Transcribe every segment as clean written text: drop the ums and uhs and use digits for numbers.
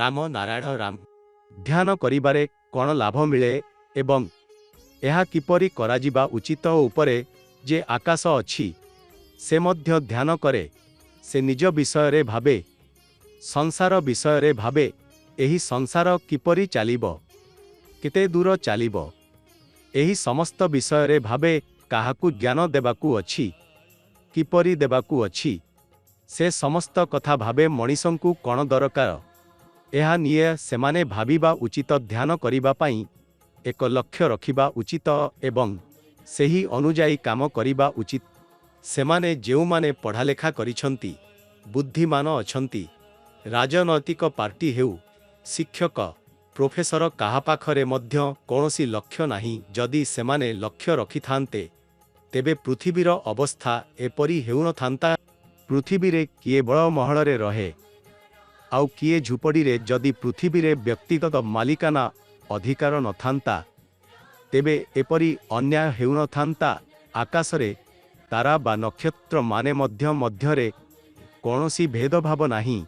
राम नारायण राम ध्यान करिबारे कौन लाभ मिले एवं यह किपरि कराजिबा उचित उपरे जे आकाश अछि से मध्य ध्यान करे से निज विषय रे भाबे संसार विषय रे भाबे एही संसार किपरि चालिबो केते दूर चालिबो एही समस्त विषय रे भाबे काहाकू ज्ञान देबाकू अछि किपरि देबाकू अछि से समस्त कथा भाबे मनीषंकु कौन दरकार यह निये सेमाने भाबिबा उचित ध्यान करिबा पाई एक लक्ष्य रखिबा उचित एवं सेही अनुजाई काम करिबा उचित सेमाने जेउमाने पढ़ालेखा करिछंती बुद्धिमान अछंती राजनैतिक पार्टी हेउ शिक्षक प्रोफेसर काहा पाखरे मध्य कौनसी लक्ष्य नाही जदि सेमाने लक्ष्य रखिथान्ते तेबे पृथिवीर अवस्था एपरि हेउ न थांता पृथिवी रे किए बड़ महलरे रहे आउ किए झुपड़ी रे जदि पृथिवी रे व्यक्तिगत मालिकाना अधिकार न थांता तेबे एपरि अन्याय हेउ न थांता आकाशरे तारा बा नक्षत्र माने मध्यरे कौनसी भेदभाव नाही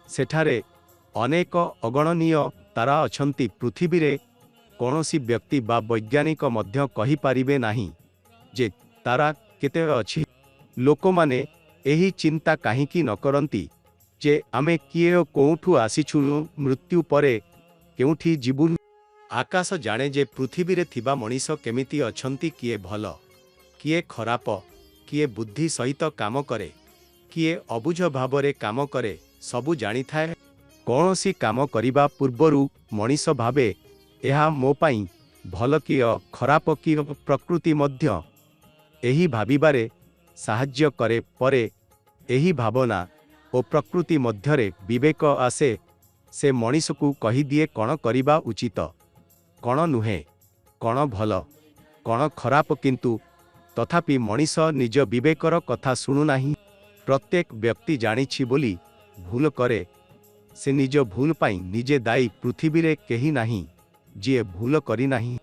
सेठारे अनेक अगणनीय तारा अछंती पृथिवी रे कौनसी व्यक्ति बा वैज्ञानिक मध्य कहि पारिबे नाही जे तारा केते अछि लोक माने एही चिंता काहींकी न करंती जे आमे किए कोठू आसीछु मृत्यु परे केउठी जीवु आकाश जाने जे पृथिवी रे थिबा मनीष केमिति अछंती किए भल किए खराप किए बुद्धि सहित काम करे किए अबुझ भावरे काम करे सबु जानी थाए कौनसी काम करिबा पूर्वरु मनीष भावे एहा मो पाई भल किए खराप कि प्रकृति मध्य एही भाबिबारे साहाଯ୍य करे परे एही भावना ओ प्रकृति मध्यरे विवेक आसे से मनीष को कही दिए कौन करिबा उचित कौन नुहे कौन भल कौन खराप किंतु तथापि मनीष निज विवेकर कथा शुणु नाही प्रत्येक व्यक्ति जानिछि बोली भूल करे से निज भूल पाई निजे दायी पृथिवी रे केही नाही जिए भूल करी नाही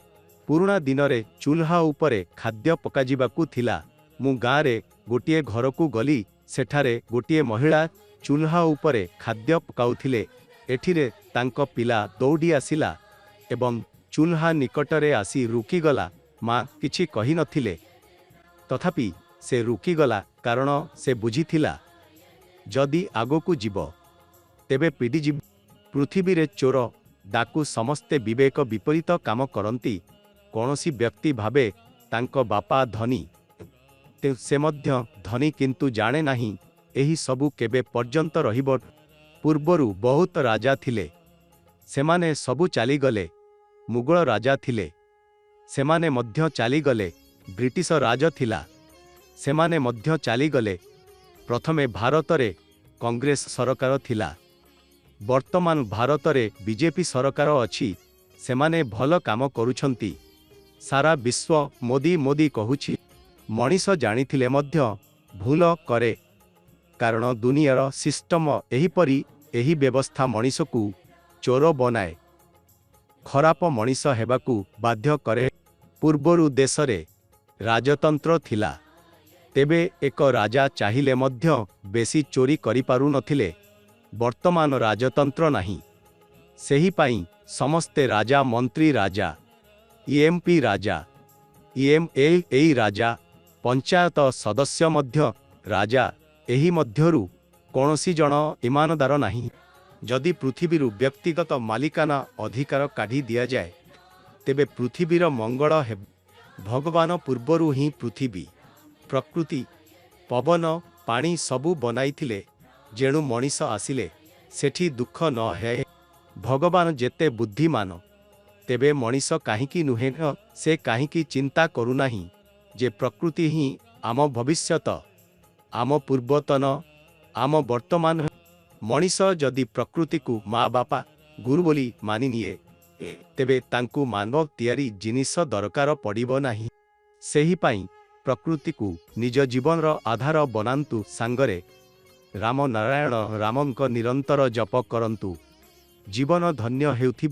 पुराना दिन रे चूल्हा उपरे खाद्य पकाजिबाकू थिला मु गाँ रे गोटिए घर को गली सेठारे गोटिए महिला चूल्हा उपरे खाद्य पकाउथिले एठिरे तांको पिला दौड़ी आसिला एवं चूल्हा निकटरे आसी रुकीगला माँ किछि कहि नथिले तथापि से रुकीगला कारण से बुझिथिला जदि आगोकू जीव तेबे पीड़ी जीव पृथिवी रे चोर डाकू समस्ते विवेक विपरीत काम करंती कौनसी व्यक्ति भावे तांको बापा धनी से मध्य धनी किंतु जाने नाही एही सबु केबे पर्यंत रहिबो पूर्वरु बहुत राजा थिले सेमाने सबु चाली गले मुगल राजा थिले सेमाने मध्य चाली गले ब्रिटिश राज थिला सेमाने मध्य चाली गले प्रथमे भारत रे कांग्रेस सरकार थिला वर्तमान भारत रे बीजेपी सरकार अछि सेमाने भल काम करूछंती सारा विश्व मोदी मोदी कहूछि मनीष जानिथिले मध्य भूल करे कारण दुनियार सिस्टम एहीपरि एही व्यवस्था मनीष को चोर बनाए खराप मनीष हेबाकू बाध्य करे पूर्वरु देश रे राजतंत्र थिला तेबे एक राजा चाहिले मध्य बेसी चोरी करि पारु नथिले वर्तमान राजतंत्र नाही सेही पाई समस्ते राजा मंत्री राजा ईएमपी राजा ईएमएल राजा पंचायत सदस्य मध्य राजा एही मध्यरु कौनसी जन ईमानदार नाही जदि पृथिवीरु व्यक्तिगत मालिकाना अधिकार काढ़ी दिया जाए तेबे पृथिवीर मंगल हे भगवान पूर्वरु ही पृथिवी प्रकृति पवन पानी सबु बनाइथिले जेणु मनीष आसिले सेठी दुख न है भगवान जेते बुद्धिमान तेबे मनीष काहींकी नुहे से काहींकी चिंता करू नाही जे प्रकृति ही आम भविष्यत आम पूर्वतन आम वर्तमान मनीष जदि प्रकृति को माँ बापा गुरु बोली मानि निए तेबे तांकु मानव तियारी जिनिस दरकार पड़िबो नाही सेही पाई प्रकृति को निज जीवन आधार बनांतु सांगरे राम नारायण रामंक निरंतर जप करंतु जीवन धन्य हेउथि।